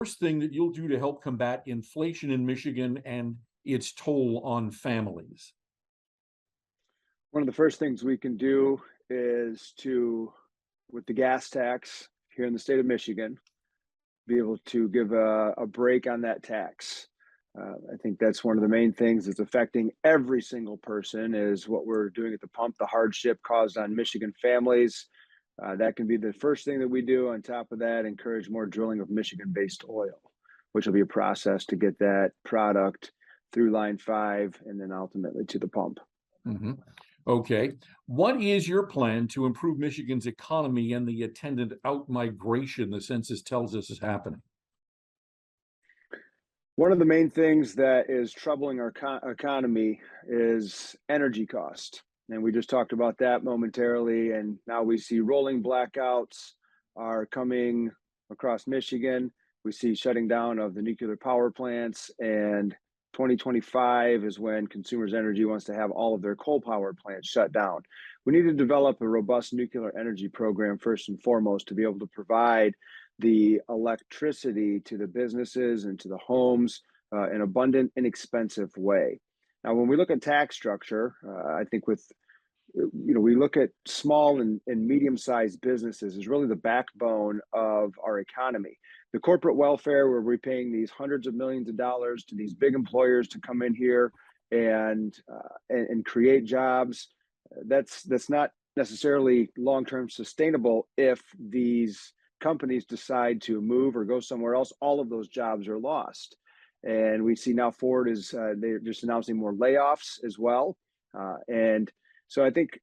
first thing that you'll do to help combat inflation in Michigan and its toll on families? One of the first things we can do is with the gas tax here in the state of Michigan, be able to give a break on that tax. I think that's one of the main things that's affecting every single person is what we're doing at the pump, the hardship caused on Michigan families. That can be the first thing that we do. On top of that, encourage more drilling of Michigan-based oil, which will be a process to get that product through line 5 and then ultimately to the pump. Mhm. Okay. What is your plan to improve Michigan's economy and the attendant outmigration the census tells us is happening? One of the main things that is troubling our economy is energy cost. And we just talked about that momentarily. And now we see rolling blackouts are coming across Michigan. We see shutting down of the nuclear power plants. And 2025 is when Consumers Energy wants to have all of their coal power plants shut down. We need to develop a robust nuclear energy program, first and foremost, to be able to provide the electricity to the businesses and to the homes in abundant, inexpensive way. Now, when we look at tax structure, I think we look at small and medium-sized businesses is really the backbone of our economy. The corporate welfare, where we're paying these hundreds of millions of dollars to these big employers to come in here and create jobs, that's not necessarily long-term sustainable if these companies decide to move or go somewhere else. All of those jobs are lost. And we see now Ford they're just announcing more layoffs as well. And so I think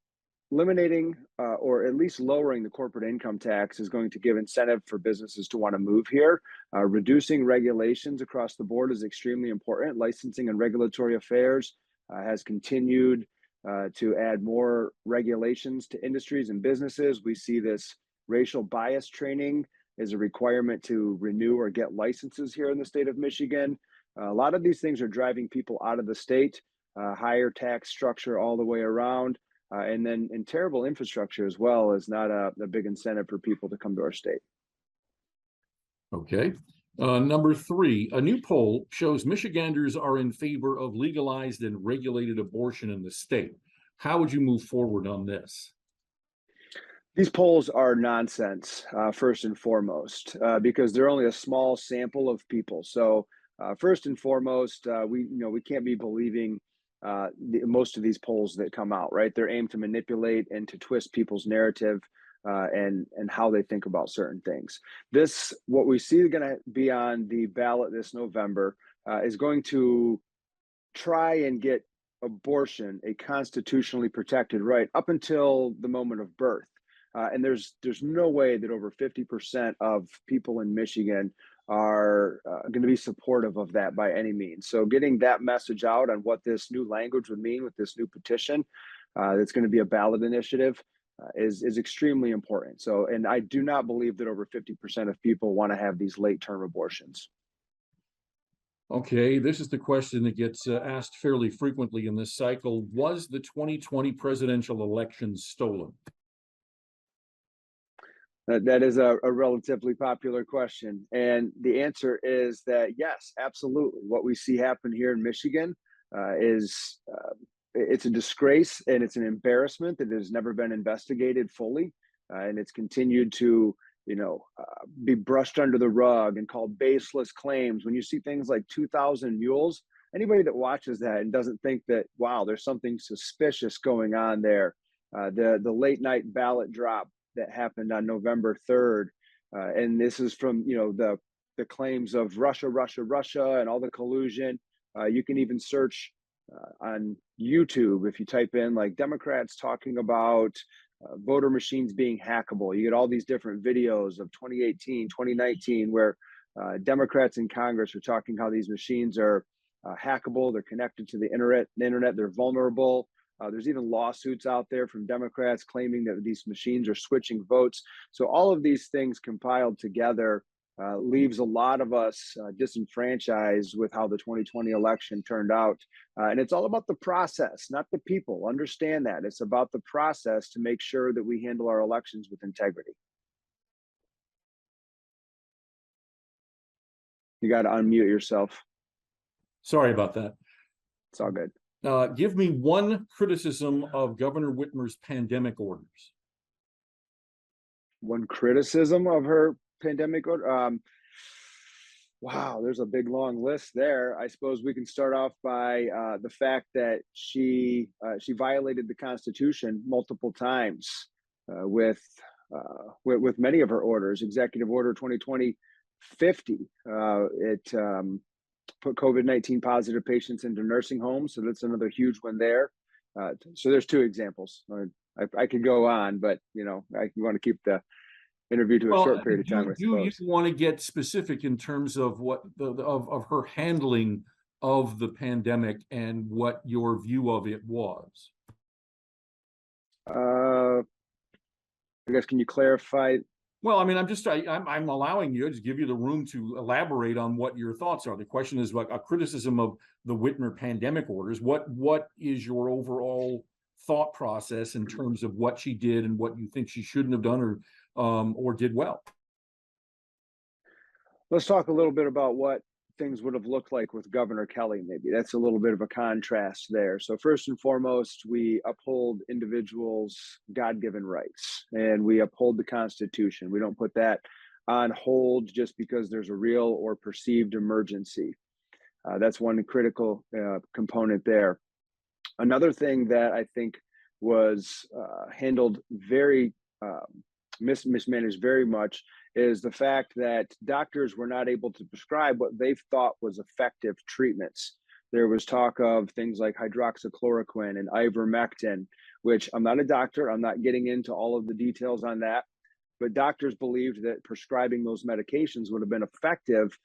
eliminating or at least lowering the corporate income tax is going to give incentive for businesses to want to move here. Reducing regulations across the board is extremely important. Licensing and regulatory affairs has continued to add more regulations to industries and businesses. We see this racial bias training is a requirement to renew or get licenses here in the state of Michigan. A lot of these things are driving people out of the state, higher tax structure all the way around. And then in terrible infrastructure as well is not a big incentive for people to come to our state. Okay. Number 3, a new poll shows Michiganders are in favor of legalized and regulated abortion in the state. How would you move forward on this? These polls are nonsense, first and foremost, because they're only a small sample of people. So, first and foremost, we can't be believing most of these polls that come out. Right? They're aimed to manipulate and to twist people's narrative and how they think about certain things. What we see going to be on the ballot this November is going to try and get abortion a constitutionally protected right up until the moment of birth. And there's no way that over 50% of people in Michigan are going to be supportive of that by any means. So getting that message out on what this new language would mean with this new petition that's going to be a ballot initiative is extremely important. So, and I do not believe that over 50% of people want to have these late-term abortions. Okay, this is the question that gets asked fairly frequently in this cycle. Was the 2020 presidential election stolen? That is a relatively popular question. And the answer is that yes, absolutely. What we see happen here in Michigan is it's a disgrace and it's an embarrassment that has never been investigated fully. And it's continued to, be brushed under the rug and called baseless claims. When you see things like 2,000 mules, anybody that watches that and doesn't think that, wow, there's something suspicious going on there, the late night ballot drop that happened on November 3rd. And this is from, the claims of Russia, Russia, Russia, and all the collusion. You can even search on YouTube if you type in like Democrats talking about voter machines being hackable. You get all these different videos of 2018, 2019, where Democrats in Congress are talking how these machines are hackable. They're connected to the internet. They're vulnerable. There's even lawsuits out there from Democrats claiming that these machines are switching votes. So all of these things compiled together leaves a lot of us disenfranchised with how the 2020 election turned out. And it's all about the process, not the people. Understand that. It's about the process to make sure that we handle our elections with integrity. You got to unmute yourself. Sorry about that. It's all good. Give me one criticism of Governor Whitmer's pandemic orders. One criticism of her pandemic order. Wow, there's a big long list there. I suppose we can start off by the fact that she violated the Constitution multiple times with many of her orders. Executive Order 2020-50. It put COVID-19 positive patients into nursing homes, so that's another huge one there. So there's two examples. I could go on, but I want to keep the interview to a short period of time. Do you want to get specific in terms of what of her handling of the pandemic and what your view of it was? I guess, can you clarify? Well, I mean, I'm allowing you to give you the room to elaborate on what your thoughts are. The question is like a criticism of the Whitmer pandemic orders. What is your overall thought process in terms of what she did and what you think she shouldn't have done or did well? Let's talk a little bit about what things would have looked like with Governor Kelley. Maybe that's a little bit of a contrast there. So first and foremost, we uphold individuals' God-given rights, and we uphold the Constitution. We don't put that on hold just because there's a real or perceived emergency. That's one critical component there. Another thing that I think was handled very mismanaged very much is the fact that doctors were not able to prescribe what they thought was effective treatments. There was talk of things like hydroxychloroquine and ivermectin, which I'm not a doctor. I'm not getting into all of the details on that, but doctors believed that prescribing those medications would have been effective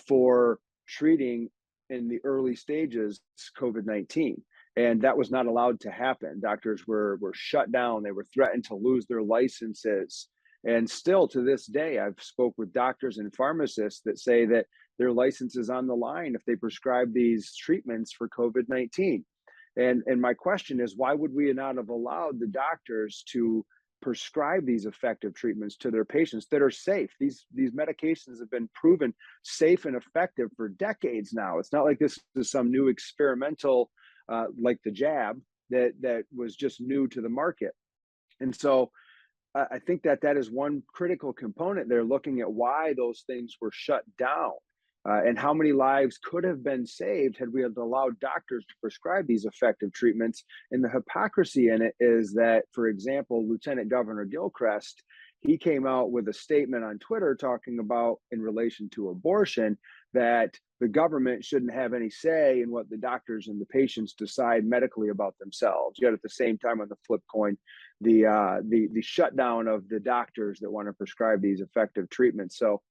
for treating in the early stages COVID-19. And that was not allowed to happen. Doctors were shut down. They were threatened to lose their licenses. And still to this day, I've spoke with doctors and pharmacists that say that their license is on the line if they prescribe these treatments for COVID-19. And my question is, why would we not have allowed the doctors to prescribe these effective treatments to their patients that are safe? These medications have been proven safe and effective for decades now. It's not like this is some new experimental like the jab that was just new to the market. And so I think that is one critical component. They're looking at why those things were shut down and how many lives could have been saved had we allowed doctors to prescribe these effective treatments. And the hypocrisy in it is that, for example, Lieutenant Governor Gilchrist, he came out with a statement on Twitter talking about, in relation to abortion, that the government shouldn't have any say in what the doctors and the patients decide medically about themselves. Yet at the same time, on the flip coin, the shutdown of the doctors that want to prescribe these effective treatments. So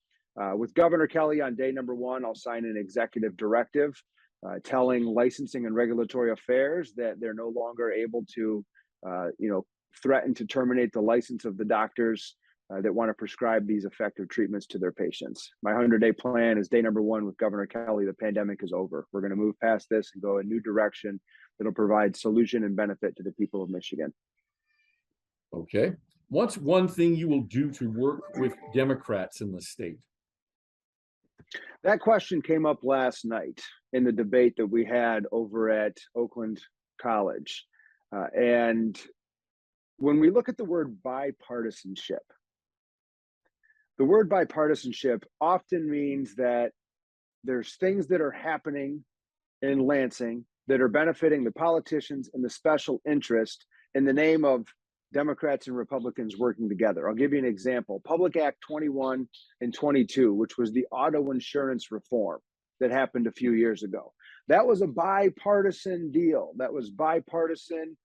with Governor Kelley on day number one, I'll sign an executive directive telling licensing and regulatory affairs that they're no longer able to threaten to terminate the license of the doctors that want to prescribe these effective treatments to their patients. My 100-day plan is day number one with Governor Kelley. The pandemic is over. We're going to move past this and go a new direction that'll provide solution and benefit to the people of Michigan. Okay. What's one thing you will do to work with Democrats in the state? That question came up last night in the debate that we had over at Oakland College. And when we look at the word bipartisanship, the word bipartisanship often means that there's things that are happening in Lansing that are benefiting the politicians and the special interest in the name of Democrats and Republicans working together. I'll give you an example. Public Act 21 and 22, which was the auto insurance reform that happened a few years ago. That was a bipartisan deal. That was bipartisan,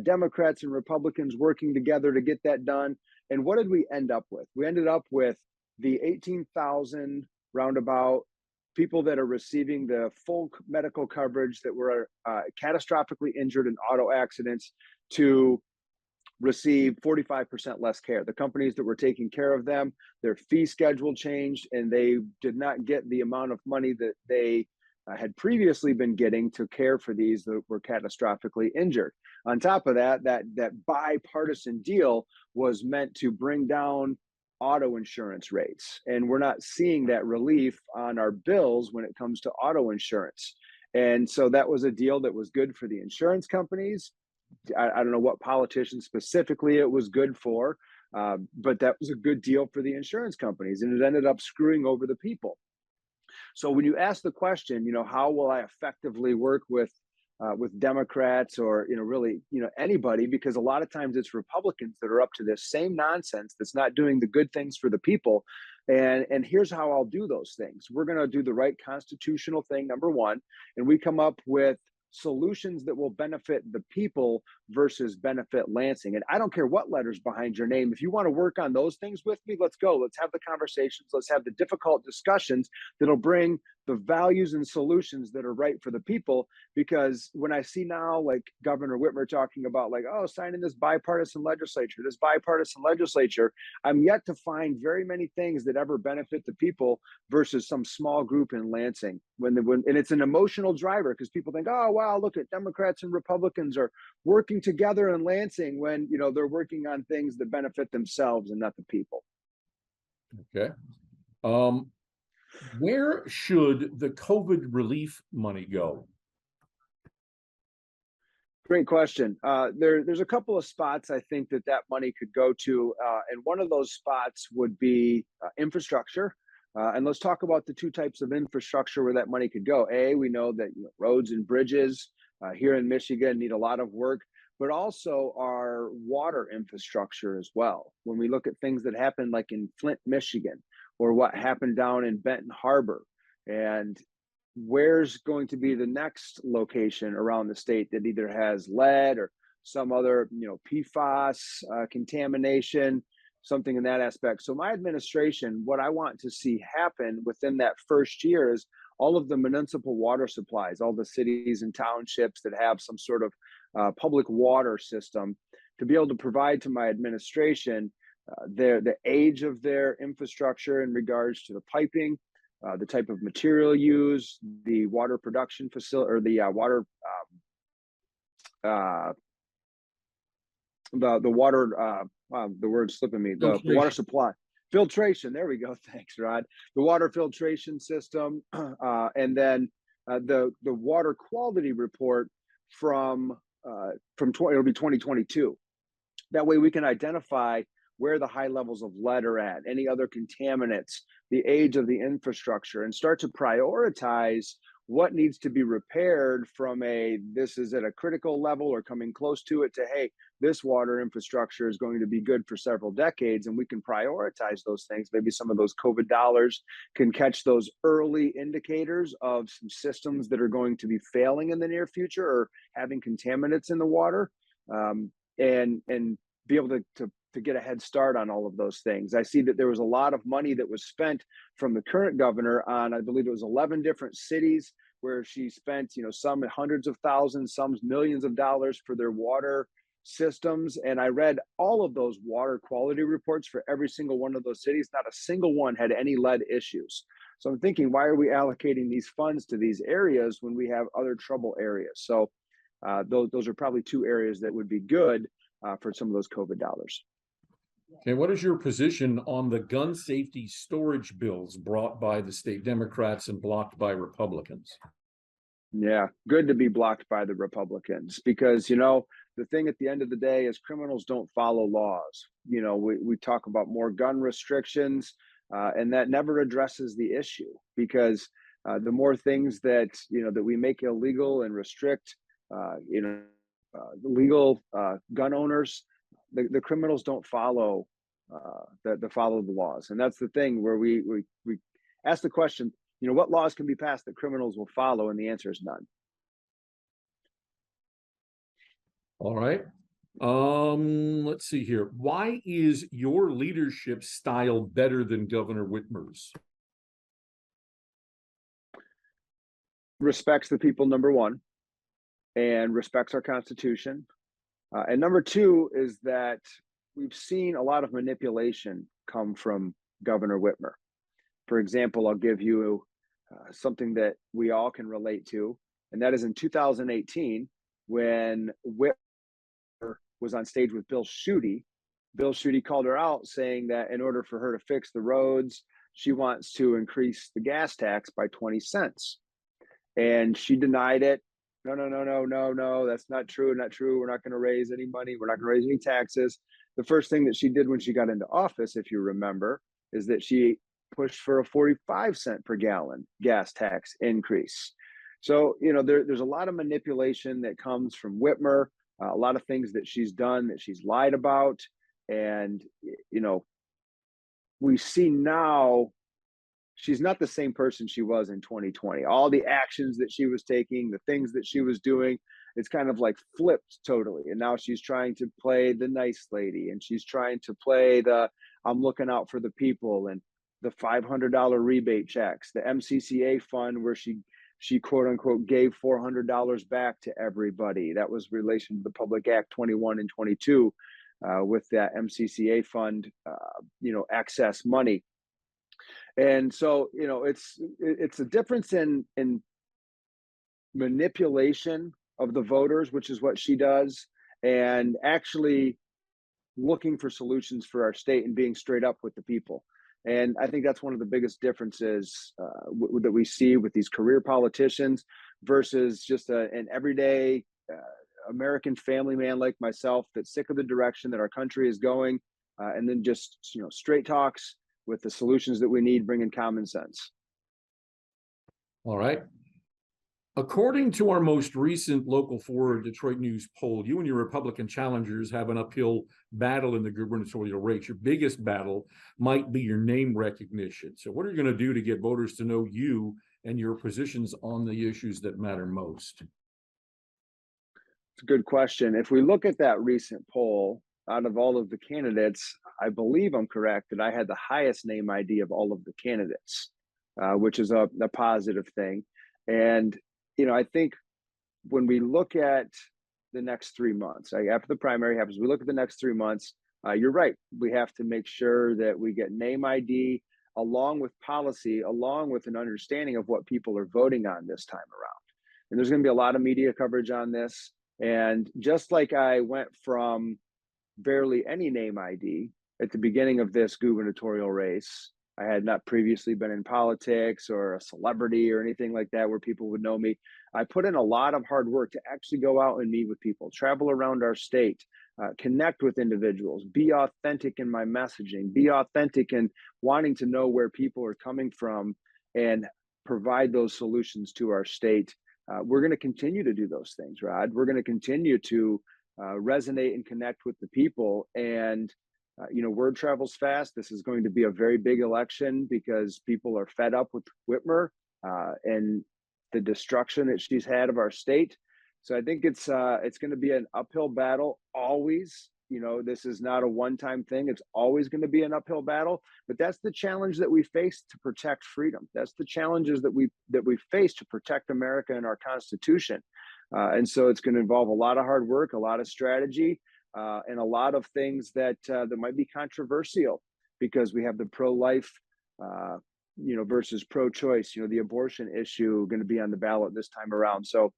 Democrats and Republicans working together to get that done. And what did we end up with? We ended up with the 18,000 roundabout people that are receiving the full medical coverage that were catastrophically injured in auto accidents to receive 45% less care. The companies that were taking care of them, their fee schedule changed, and they did not get the amount of money that they had previously been getting to care for these that were catastrophically injured. On top of that, that bipartisan deal was meant to bring down auto insurance rates, and we're not seeing that relief on our bills when it comes to auto insurance. And so that was a deal that was good for the insurance companies. I don't know what politicians specifically it was good for, but that was a good deal for the insurance companies, and it ended up screwing over the people. So when you ask the question, how will I effectively work with Democrats, or really anybody, because a lot of times it's Republicans that are up to this same nonsense that's not doing the good things for the people. And here's how I'll do those things. We're going to do the right constitutional thing, number one, and we come up with solutions that will benefit the people versus benefit Lansing. And I don't care what letters behind your name. If you want to work on those things with me, let's go. Let's have the conversations. Let's have the difficult discussions that'll bring the values and solutions that are right for the people. Because when I see now, like Governor Whitmer talking about, like, oh, signing this bipartisan legislature, I'm yet to find very many things that ever benefit the people versus some small group in Lansing. And it's an emotional driver, because people think, oh, wow, look at Democrats and Republicans are working together in Lansing, when they're working on things that benefit themselves and not the people. Okay. Where should the COVID relief money go? Great question. There's a couple of spots I think that money could go to, and one of those spots would be infrastructure. And let's talk about the two types of infrastructure where that money could go. We know that roads and bridges here in Michigan need a lot of work, but also our water infrastructure as well. When we look at things that happened like in Flint, Michigan, or what happened down in Benton Harbor, and where's going to be the next location around the state that either has lead or some other, PFAS contamination, something in that aspect. So my administration, what I want to see happen within that first year is all of the municipal water supplies, all the cities and townships that have some sort of public water system, to be able to provide to my administration the age of their infrastructure in regards to the piping, the type of material used, the water production facility, or the water, the water, the word's slipping me, the water supply. Filtration, there we go, thanks, Rod. The water filtration system, and then the water quality report from it'll be 2022. That way we can identify where the high levels of lead are at, any other contaminants, the age of the infrastructure, and start to prioritize what needs to be repaired from this is at a critical level or coming close to it, to, hey, this water infrastructure is going to be good for several decades, and we can prioritize those things. Maybe some of those COVID dollars can catch those early indicators of some systems that are going to be failing in the near future or having contaminants in the water, and be able to get a head start on all of those things. I see that there was a lot of money that was spent from the current governor on, I believe it was 11 different cities, where she spent, some hundreds of thousands, some millions of dollars for their water systems. And I read all of those water quality reports for every single one of those cities. Not a single one had any lead issues. So I'm thinking, why are we allocating these funds to these areas when we have other trouble areas? So those are probably two areas that would be good for some of those COVID dollars. Okay, what is your position on the gun safety storage bills brought by the state Democrats and blocked by Republicans? Yeah, good to be blocked by the Republicans, because, the thing at the end of the day is criminals don't follow laws. We talk about more gun restrictions, and that never addresses the issue, because the more things that, that we make illegal and restrict, legal gun owners, the criminals don't follow follow the laws. And that's the thing where we ask the question, what laws can be passed that criminals will follow? And the answer is none. All right. Let's see here. Why is your leadership style better than Governor Whitmer's? Respects the people, number one, and respects our Constitution. And number two is that we've seen a lot of manipulation come from Governor Whitmer. For example, I'll give you something that we all can relate to, and that is in 2018, when Whitmer was on stage with Bill Schuette, Bill Schuette called her out, saying that in order for her to fix the roads, she wants to increase the gas tax by 20 cents. And she denied it. No, no, no, no, no, no. That's not true. Not true. We're not going to raise any money. We're not going to raise any taxes. The first thing that she did when she got into office, if you remember, is that she pushed for a 45-cent per gallon gas tax increase. So, there's a lot of manipulation that comes from Whitmer, a lot of things that she's done that she's lied about. And, we see now she's not the same person she was in 2020. All the actions that she was taking, the things that she was doing, it's kind of like flipped totally. And now she's trying to play the nice lady, and she's trying to play the I'm looking out for the people, and the $500 rebate checks, the MCCA fund where she quote unquote gave $400 back to everybody. That was relation to the Public Act 21 and 22 with that MCCA fund, excess money. And so, it's a difference in manipulation of the voters, which is what she does, and actually looking for solutions for our state and being straight up with the people. And I think that's one of the biggest differences that we see with these career politicians versus just an everyday American family man like myself that's sick of the direction that our country is going, and then just straight talks with the solutions that we need, bringing common sense. All right. According to our most recent Local 4 Detroit News poll, you and your Republican challengers have an uphill battle in the gubernatorial race. Your biggest battle might be your name recognition. So what are you going to do to get voters to know you and your positions on the issues that matter most? It's a good question. If we look at that recent poll, out of all of the candidates, I believe I'm correct that I had the highest name ID of all of the candidates, which is a positive thing. And, I think when we look at the next 3 months, after the primary happens, we look at the next 3 months, you're right. We have to make sure that we get name ID along with policy, along with an understanding of what people are voting on this time around. And there's going to be a lot of media coverage on this. And just like I went from barely any name ID at the beginning of this gubernatorial race, I had not previously been in politics or a celebrity or anything like that where people would know me. I put in a lot of hard work to actually go out and meet with people, travel around our state, connect with individuals, be authentic in my messaging, be authentic in wanting to know where people are coming from and provide those solutions to our state. We're going to continue to do those things, Rod. We're going to continue to resonate and connect with the people. And word travels fast. This is going to be a very big election because people are fed up with Whitmer and the destruction that she's had of our state. So I think it's going to be an uphill battle always. This is not a one-time thing. It's always going to be an uphill battle. But that's the challenge that we face to protect freedom. That's the challenges that we face to protect America and our Constitution. And so it's going to involve a lot of hard work, a lot of strategy. And a lot of things that might be controversial because we have the pro-life, versus pro-choice. The abortion issue going to be on the ballot this time around. So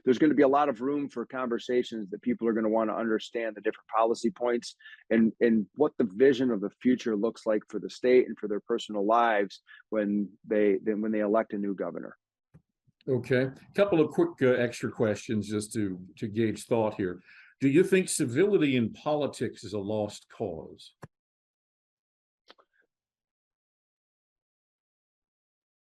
there's going to be a lot of room for conversations that people are going to want to understand the different policy points and what the vision of the future looks like for the state and for their personal lives when they elect a new governor. Okay, a couple of quick extra questions just to gauge thought here. Do you think civility in politics is a lost cause?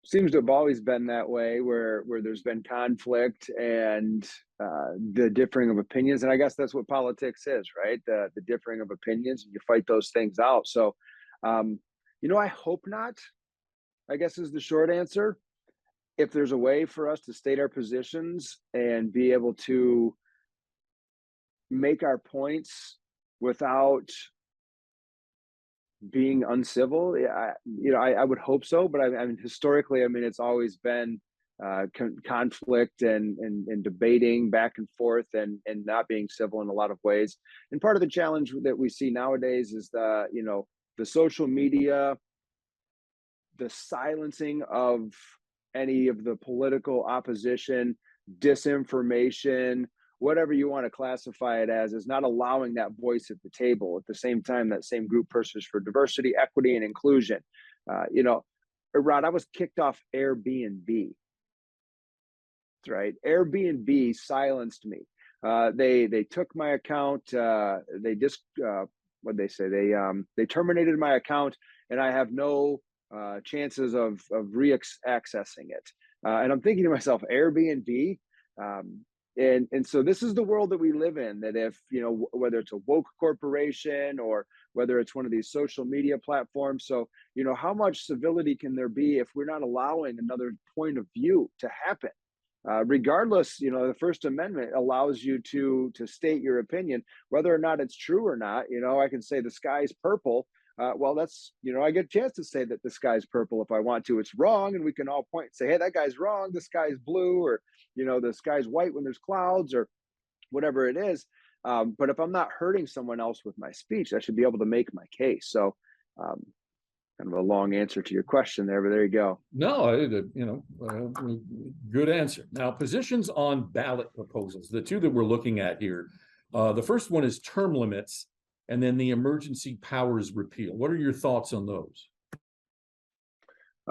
Seems to have always been that way, where there's been conflict and the differing of opinions. And I guess that's what politics is, right? The differing of opinions, and you fight those things out. So, I hope not, I guess is the short answer. If there's a way for us to state our positions and be able to make our points without being uncivil, I would hope so. But I mean, historically, it's always been conflict and debating back and forth and not being civil in a lot of ways. And part of the challenge that we see nowadays is the social media, the silencing of any of the political opposition, disinformation, whatever you want to classify it as, is not allowing that voice at the table. At the same time, that same group pushes for diversity, equity, and inclusion. You know, Rod, I was kicked off Airbnb. That's right. Airbnb silenced me. They took my account. They just what they say. They terminated my account, and I have no chances of accessing it. And I'm thinking to myself, Airbnb. And so this is the world that we live in. That if you know whether it's a woke corporation or whether it's one of these social media platforms. So you know how much civility can there be if we're not allowing another point of view to happen? Regardless, you know, the First Amendment allows you to state your opinion, whether or not it's true or not. You know, I can say the sky's purple. Well, that's, you know, I get a chance to say that the sky's purple if I want to. It's wrong, and we can all point and say, hey, that guy's wrong. The sky's blue, or you know, the sky's white when there's clouds, or whatever it is. But if I'm not hurting someone else with my speech, I should be able to make my case. So, kind of a long answer to your question there, but there you go. No, good answer. Now, positions on ballot proposals, the two that we're looking at here. The first one is term limits, and then the emergency powers repeal. What are your thoughts on those?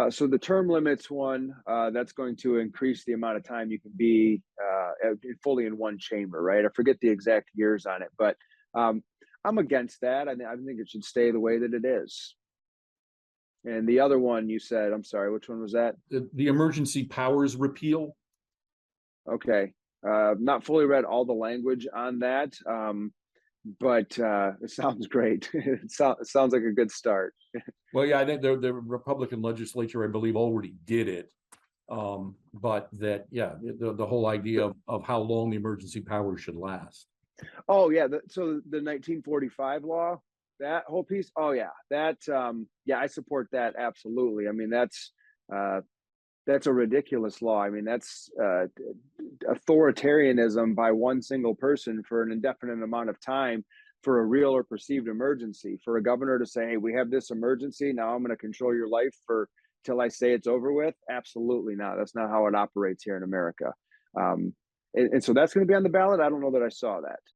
So the term limits one, that's going to increase the amount of time you can be fully in one chamber, right? I forget the exact years on it, but I'm against that. I think it should stay the way that it is. And the other one you said, I'm sorry, which one was that? The emergency powers repeal. Okay. Not fully read all the language on that, but it sounds great. It sounds like a good start. Well, yeah, I think the Republican legislature, I believe, already did it. But that, yeah, the whole idea of how long the emergency powers should last. Oh, yeah. So the 1945 law, that whole piece. Oh, yeah. That, yeah, I support that. Absolutely. I mean, that's a ridiculous law. I mean, that's authoritarianism by one single person for an indefinite amount of time for a real or perceived emergency. For a governor to say, hey, we have this emergency, now I'm going to control your life till I say it's over with. Absolutely not. That's not how it operates here in America. And so that's going to be on the ballot. I don't know that I saw that.